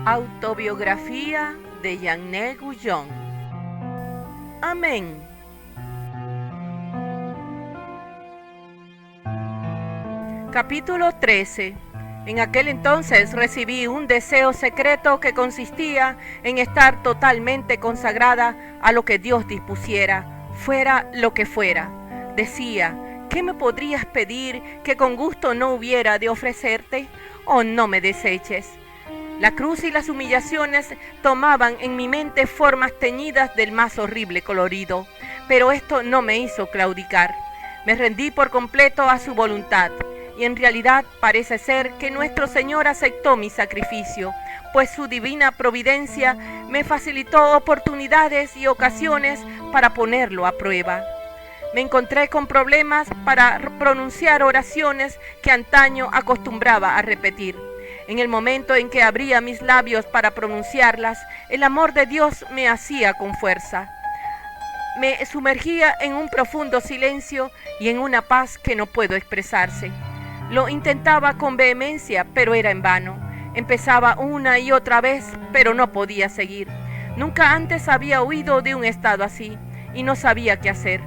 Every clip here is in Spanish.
Autobiografía de Jeanne Guyon. Amén. Capítulo 13. En aquel entonces recibí un deseo secreto que consistía en estar totalmente consagrada a lo que Dios dispusiera, fuera lo que fuera. Decía, ¿qué me podrías pedir que con gusto no hubiera de ofrecerte? Oh, no me deseches. La cruz y las humillaciones tomaban en mi mente formas teñidas del más horrible colorido, pero esto no me hizo claudicar. Me rendí por completo a su voluntad, y en realidad parece ser que nuestro Señor aceptó mi sacrificio, pues su divina providencia me facilitó oportunidades y ocasiones para ponerlo a prueba. Me encontré con problemas para pronunciar oraciones que antaño acostumbraba a repetir. En el momento en que abría mis labios para pronunciarlas, el amor de Dios me hacía con fuerza. Me sumergía en un profundo silencio y en una paz que no puedo expresarse. Lo intentaba con vehemencia, pero era en vano. Empezaba una y otra vez, pero no podía seguir. Nunca antes había huido de un estado así y no sabía qué hacer.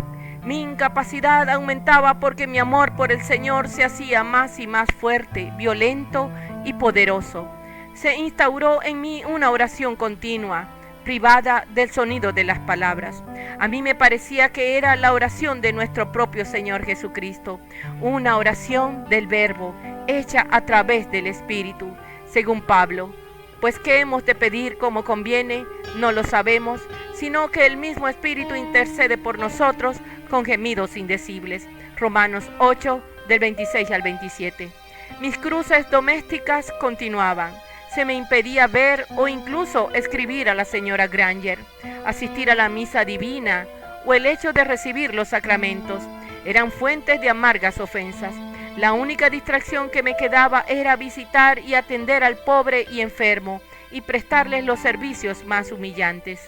Mi incapacidad aumentaba porque mi amor por el Señor se hacía más y más fuerte, violento y poderoso. Se instauró en mí una oración continua, privada del sonido de las palabras. A mí me parecía que era la oración de nuestro propio Señor Jesucristo, una oración del Verbo, hecha a través del Espíritu, según Pablo. Pues ¿qué hemos de pedir como conviene? No lo sabemos, sino que el mismo Espíritu intercede por nosotros con gemidos indecibles. Romanos 8, del 26 al 27. Mis cruces domésticas continuaban. Se me impedía ver o incluso escribir a la señora Granger, asistir a la misa divina o el hecho de recibir los sacramentos. Eran fuentes de amargas ofensas. La única distracción que me quedaba era visitar y atender al pobre y enfermo y prestarles los servicios más humillantes.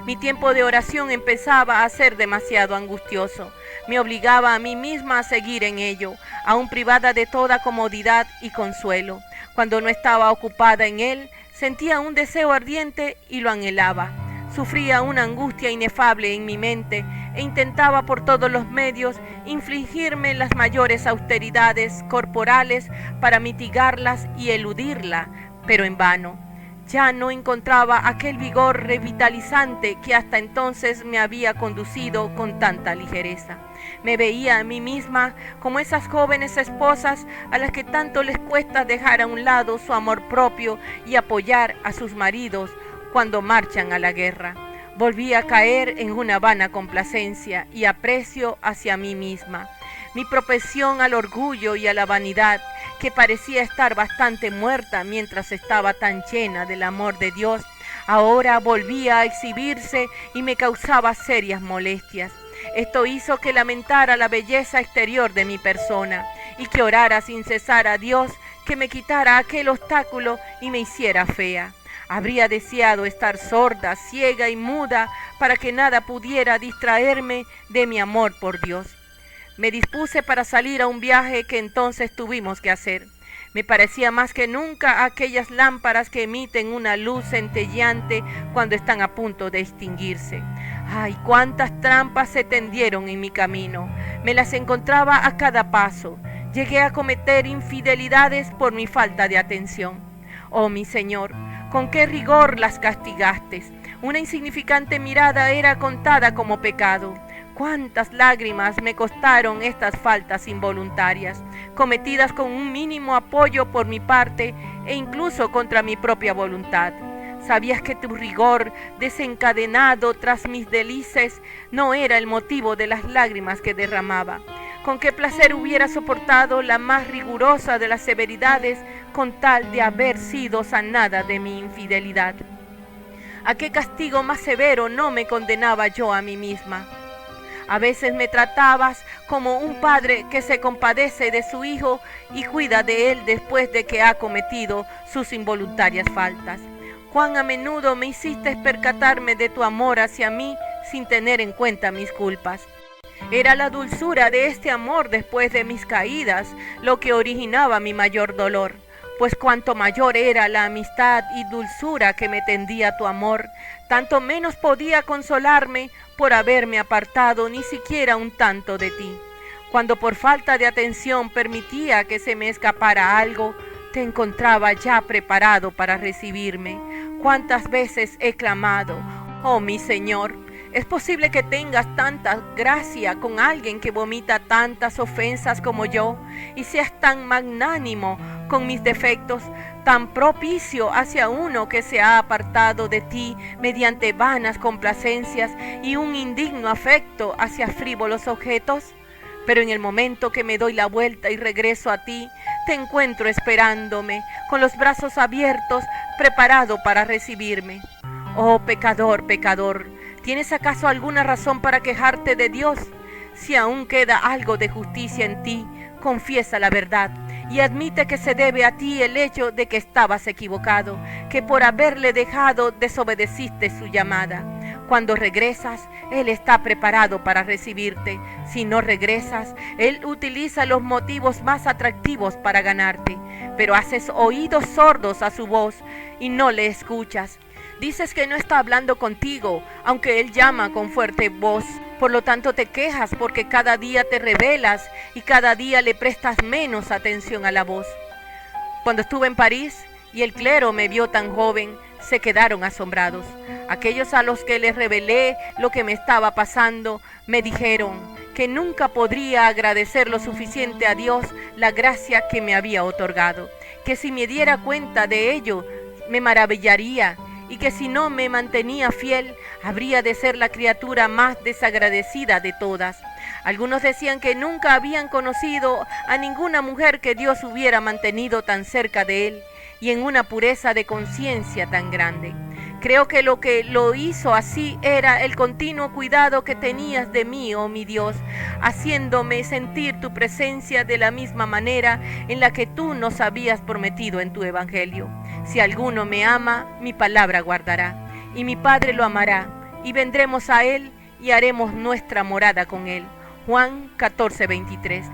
Mi tiempo de oración empezaba a ser demasiado angustioso. Me obligaba a mí misma a seguir en ello, aún privada de toda comodidad y consuelo. Cuando no estaba ocupada en él, sentía un deseo ardiente y lo anhelaba. Sufría una angustia inefable en mi mente e intentaba por todos los medios infligirme las mayores austeridades corporales para mitigarlas y eludirla, pero en vano. Ya no encontraba aquel vigor revitalizante que hasta entonces me había conducido con tanta ligereza. Me veía a mí misma como esas jóvenes esposas a las que tanto les cuesta dejar a un lado su amor propio y apoyar a sus maridos cuando marchan a la guerra. Volví a caer en una vana complacencia y aprecio hacia mí misma. Mi propensión al orgullo y a la vanidad, que parecía estar bastante muerta mientras estaba tan llena del amor de Dios, ahora volvía a exhibirse y me causaba serias molestias. Esto hizo que lamentara la belleza exterior de mi persona y que orara sin cesar a Dios que me quitara aquel obstáculo y me hiciera fea. Habría deseado estar sorda, ciega y muda para que nada pudiera distraerme de mi amor por Dios. Me dispuse para salir a un viaje que entonces tuvimos que hacer. Me parecía más que nunca aquellas lámparas que emiten una luz centelleante cuando están a punto de extinguirse. ¡Ay, cuántas trampas se tendieron en mi camino! Me las encontraba a cada paso. Llegué a cometer infidelidades por mi falta de atención. Oh, mi Señor, con qué rigor las castigaste. Una insignificante mirada era contada como pecado. Cuántas lágrimas me costaron estas faltas involuntarias, cometidas con un mínimo apoyo por mi parte e incluso contra mi propia voluntad. ¿Sabías que tu rigor desencadenado tras mis delices no era el motivo de las lágrimas que derramaba? Con qué placer hubiera soportado la más rigurosa de las severidades con tal de haber sido sanada de mi infidelidad. ¿A qué castigo más severo no me condenaba yo a mí misma? A veces me tratabas como un padre que se compadece de su hijo y cuida de él después de que ha cometido sus involuntarias faltas. Cuán a menudo me hiciste percatarme de tu amor hacia mí sin tener en cuenta mis culpas. Era la dulzura de este amor después de mis caídas lo que originaba mi mayor dolor. pues cuanto mayor era la amistad y dulzura que me tendía tu amor, tanto menos podía consolarme por haberme apartado ni siquiera un tanto de ti. Cuando por falta de atención permitía que se me escapara algo, te encontraba ya preparado para recibirme. ¿Cuántas veces he clamado, oh mi Señor? ¿Es posible que tengas tanta gracia con alguien que vomita tantas ofensas como yo y seas tan magnánimo con mis defectos, tan propicio hacia uno que se ha apartado de ti mediante vanas complacencias y un indigno afecto hacia frívolos objetos? Pero en el momento que me doy la vuelta y regreso a ti, te encuentro esperándome, con los brazos abiertos, preparado para recibirme. Oh pecador, pecador, ¿tienes acaso alguna razón para quejarte de Dios? Si aún queda algo de justicia en ti, confiesa la verdad y admite que se debe a ti el hecho de que estabas equivocado, que por haberle dejado desobedeciste su llamada. Cuando regresas, Él está preparado para recibirte. Si no regresas, Él utiliza los motivos más atractivos para ganarte, pero haces oídos sordos a su voz y no le escuchas. Dices que no está hablando contigo, aunque Él llama con fuerte voz. Por lo tanto te quejas porque cada día te rebelas y cada día le prestas menos atención a la voz. Cuando estuve en París y el clero me vio tan joven, se quedaron asombrados. Aquellos a los que les revelé lo que me estaba pasando, me dijeron que nunca podría agradecer lo suficiente a Dios la gracia que me había otorgado, que si me diera cuenta de ello, me maravillaría, y que si no me mantenía fiel, habría de ser la criatura más desagradecida de todas. Algunos decían que nunca habían conocido a ninguna mujer que Dios hubiera mantenido tan cerca de él y en una pureza de conciencia tan grande. Creo que lo hizo así era el continuo cuidado que tenías de mí, oh mi Dios, haciéndome sentir tu presencia de la misma manera en la que tú nos habías prometido en tu evangelio. Si alguno me ama, mi palabra guardará, y mi Padre lo amará, y vendremos a él y haremos nuestra morada con él. Juan 14:23.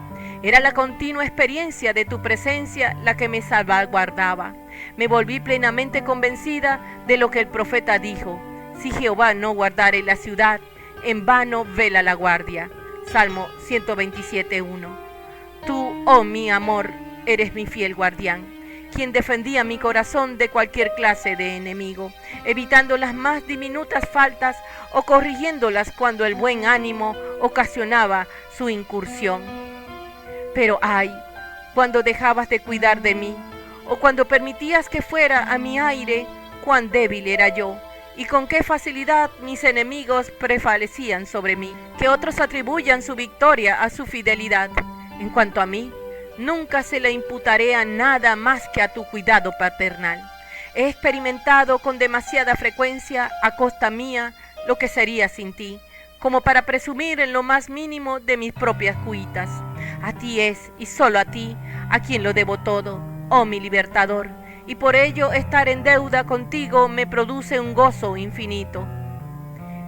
Era la continua experiencia de tu presencia la que me salvaguardaba. Me volví plenamente convencida de lo que el profeta dijo: si Jehová no guardare la ciudad, en vano vela la guardia. Salmo 127:1. Tú, oh mi amor, eres mi fiel guardián, quien defendía mi corazón de cualquier clase de enemigo, evitando las más diminutas faltas o corrigiéndolas cuando el buen ánimo ocasionaba su incursión. Pero ay, cuando dejabas de cuidar de mí, o cuando permitías que fuera a mi aire, cuán débil era yo, y con qué facilidad mis enemigos prevalecían sobre mí. Que otros atribuyan su victoria a su fidelidad. En cuanto a mí, nunca se le imputaré a nada más que a tu cuidado paternal. He experimentado con demasiada frecuencia, a costa mía, lo que sería sin ti, como para presumir en lo más mínimo de mis propias cuitas. A ti es, y solo a ti, a quien lo debo todo, oh mi libertador, y por ello estar en deuda contigo me produce un gozo infinito.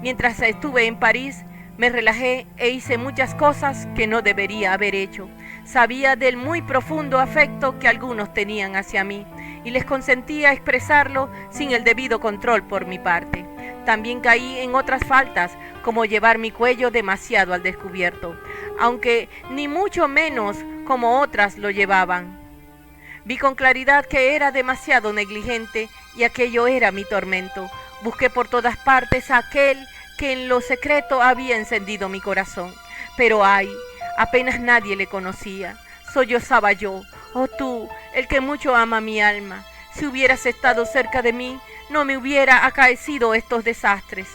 Mientras estuve en París, me relajé e hice muchas cosas que no debería haber hecho. Sabía del muy profundo afecto que algunos tenían hacia mí, y les consentía expresarlo sin el debido control por mi parte. También caí en otras faltas, como llevar mi cuello demasiado al descubierto, aunque ni mucho menos como otras lo llevaban. Vi con claridad que era demasiado negligente y aquello era mi tormento. Busqué por todas partes a aquel que en lo secreto había encendido mi corazón. Pero ay, apenas nadie le conocía. Sollozaba yo: oh tú, el que mucho ama mi alma, si hubieras estado cerca de mí, no me hubiera acaecido estos desastres.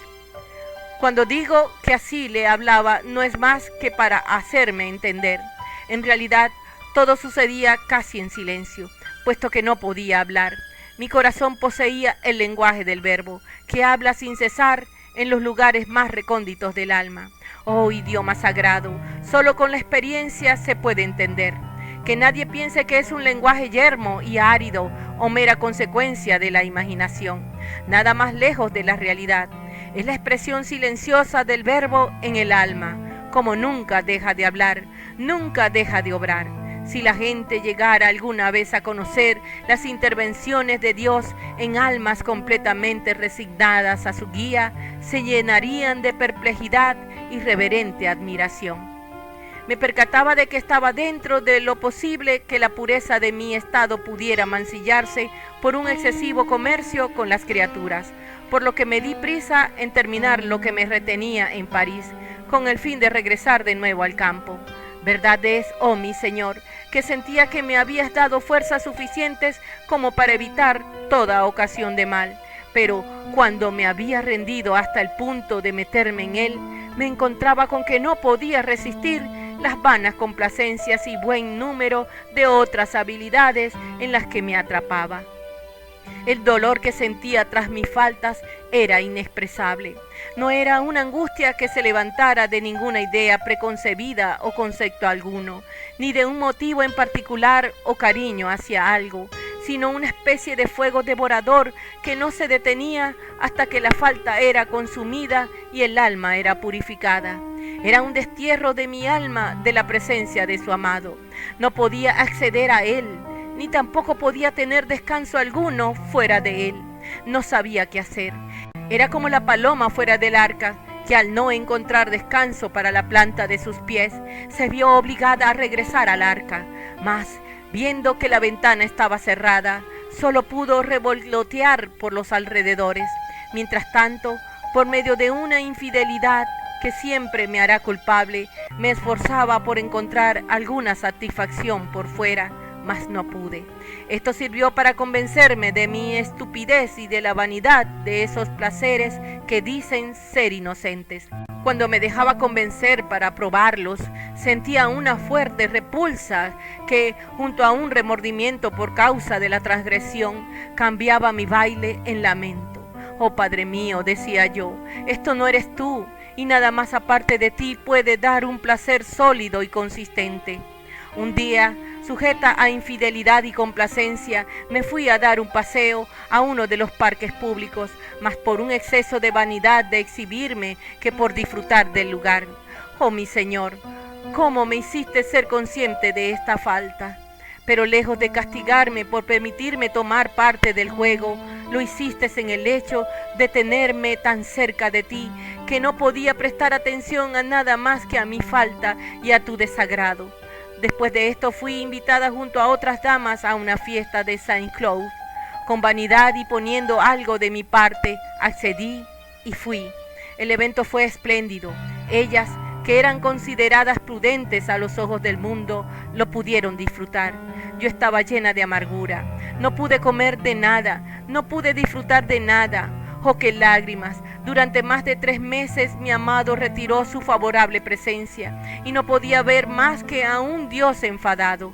Cuando digo que así le hablaba, no es más que para hacerme entender. En realidad, todo sucedía casi en silencio, puesto que no podía hablar. Mi corazón poseía el lenguaje del verbo, que habla sin cesar en los lugares más recónditos del alma. Oh idioma sagrado, solo con la experiencia se puede entender. Que nadie piense que es un lenguaje yermo y árido o mera consecuencia de la imaginación. Nada más lejos de la realidad. Es la expresión silenciosa del verbo en el alma, como nunca deja de hablar, nunca deja de obrar. Si la gente llegara alguna vez a conocer las intervenciones de Dios en almas completamente resignadas a su guía, se llenarían de perplejidad y reverente admiración. Me percataba de que estaba dentro de lo posible que la pureza de mi estado pudiera mancillarse por un excesivo comercio con las criaturas, por lo que me di prisa en terminar lo que me retenía en París, con el fin de regresar de nuevo al campo. Verdad es, oh mi Señor, que sentía que me habías dado fuerzas suficientes como para evitar toda ocasión de mal, pero cuando me había rendido hasta el punto de meterme en él, me encontraba con que no podía resistir las vanas complacencias y buen número de otras habilidades en las que me atrapaba. El dolor que sentía tras mis faltas era inexpresable. No era una angustia que se levantara de ninguna idea preconcebida o concepto alguno, ni de un motivo en particular o cariño hacia algo, sino una especie de fuego devorador que no se detenía hasta que la falta era consumida y el alma era purificada. Era un destierro de mi alma de la presencia de su amado. No podía acceder a él, ni tampoco podía tener descanso alguno fuera de él. No sabía qué hacer. Era como la paloma fuera del arca, que al no encontrar descanso para la planta de sus pies, se vio obligada a regresar al arca. Mas, viendo que la ventana estaba cerrada, solo pudo revolotear por los alrededores. Mientras tanto, por medio de una infidelidad que siempre me hará culpable, me esforzaba por encontrar alguna satisfacción por fuera, mas no pude. Esto sirvió para convencerme de mi estupidez y de la vanidad de esos placeres que dicen ser inocentes. Cuando me dejaba convencer para probarlos, sentía una fuerte repulsa que, junto a un remordimiento por causa de la transgresión, cambiaba mi baile en lamento. Oh Padre mío, decía yo, esto no eres tú, y nada más aparte de ti puede dar un placer sólido y consistente. Un día, sujeta a infidelidad y complacencia, me fui a dar un paseo a uno de los parques públicos, más por un exceso de vanidad de exhibirme que por disfrutar del lugar. Oh mi Señor, ¿cómo me hiciste ser consciente de esta falta? Pero lejos de castigarme por permitirme tomar parte del juego, lo hiciste en el hecho de tenerme tan cerca de ti que no podía prestar atención a nada más que a mi falta y a tu desagrado. Después de esto fui invitada junto a otras damas a una fiesta de Saint-Cloud. Con vanidad y poniendo algo de mi parte, accedí y fui. El evento fue espléndido. Ellas, que eran consideradas prudentes a los ojos del mundo, lo pudieron disfrutar. Yo estaba llena de amargura. No pude comer de nada, no pude disfrutar de nada. ¡Oh, qué lágrimas! Durante más de 3 meses mi amado retiró su favorable presencia y no podía ver más que a un Dios enfadado.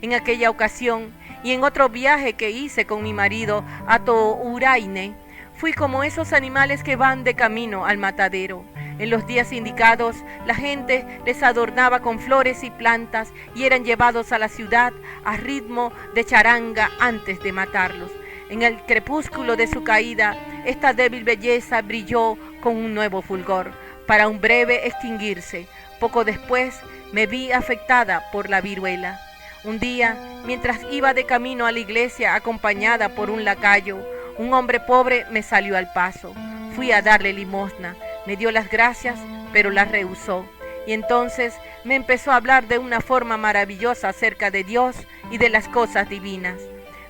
En aquella ocasión y en otro viaje que hice con mi marido a Touraine, fui como esos animales que van de camino al matadero. En los días indicados, la gente les adornaba con flores y plantas y eran llevados a la ciudad a ritmo de charanga antes de matarlos. En el crepúsculo de su caída, esta débil belleza brilló con un nuevo fulgor, para un breve extinguirse. Poco después me vi afectada por la viruela. Un día, mientras iba de camino a la iglesia acompañada por un lacayo, un hombre pobre me salió al paso. Fui a darle limosna, me dio las gracias, pero las rehusó. Y entonces me empezó a hablar de una forma maravillosa acerca de Dios y de las cosas divinas.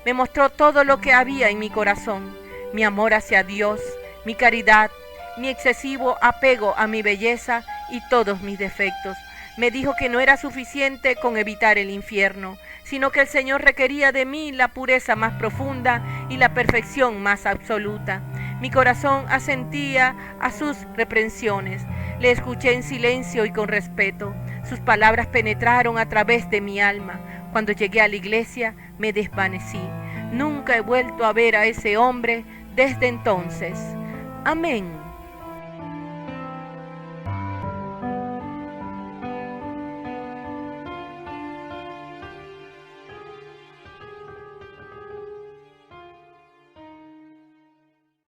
Me mostró todo lo que había en mi corazón, mi amor hacia Dios, mi caridad, mi excesivo apego a mi belleza y todos mis defectos. Me dijo que no era suficiente con evitar el infierno, sino que el Señor requería de mí la pureza más profunda y la perfección más absoluta. Mi corazón asentía a sus reprensiones. Le escuché en silencio y con respeto. Sus palabras penetraron a través de mi alma. Cuando llegué a la iglesia, me desvanecí. Nunca he vuelto a ver a ese hombre desde entonces. Amén.